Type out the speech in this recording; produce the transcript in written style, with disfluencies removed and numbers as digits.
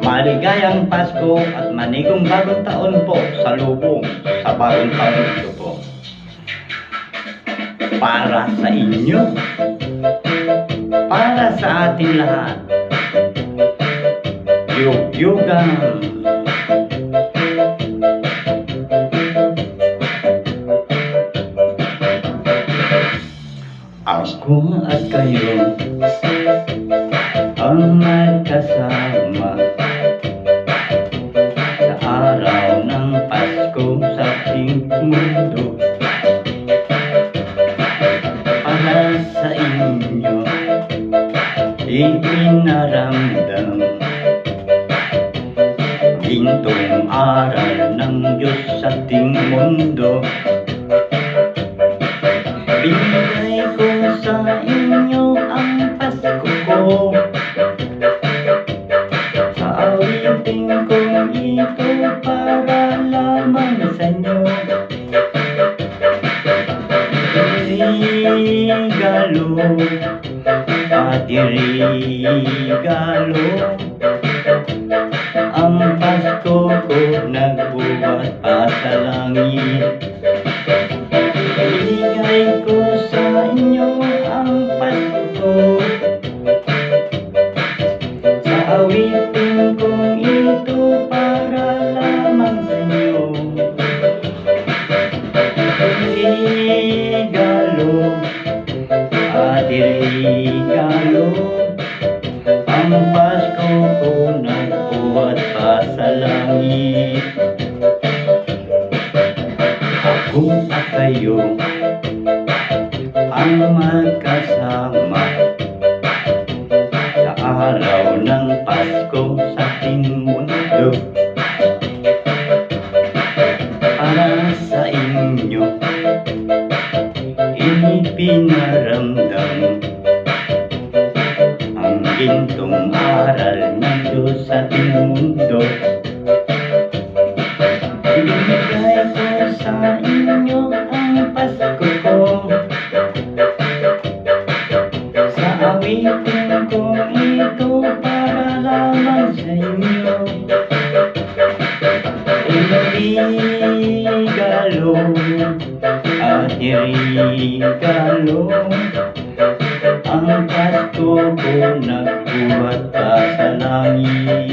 Maligayang Pasko at manigong bagong taon po sa lubong sa bagong taon ito po. Para sa inyo, para sa ating lahat, yugyugan. Ako at kayo ang magkasama sa araw ng Pasko sa ating mundo. Para sa inyo ipinaramdam gintong aral ng Diyos sa ating mundo. Binigay ko sa inyo ang Pasko ko, sa awitin kong ito para lamang sa inyo. Regalo at regalo, ang Pasko ko nagbuhat pa sa langit. Ibigay ko sa inyo ang Pasko, sa awitin kong ito para lamang sa inyo. Regalo at regalo, ang Pasko ko nagbuhat pa sa langit. Ako at kayo ang magkasama sa araw ng Pasko sa ating mundo. Para sa inyo ipinaramdam ang gintong aral ng Diyos sa ating mundo. Ibigay ko sa inyo ang Pasko ko, sa awitin kong ito para lamang sa inyo. Regalo at regalo, ang Pasko ko nagbuhat pa sa langit.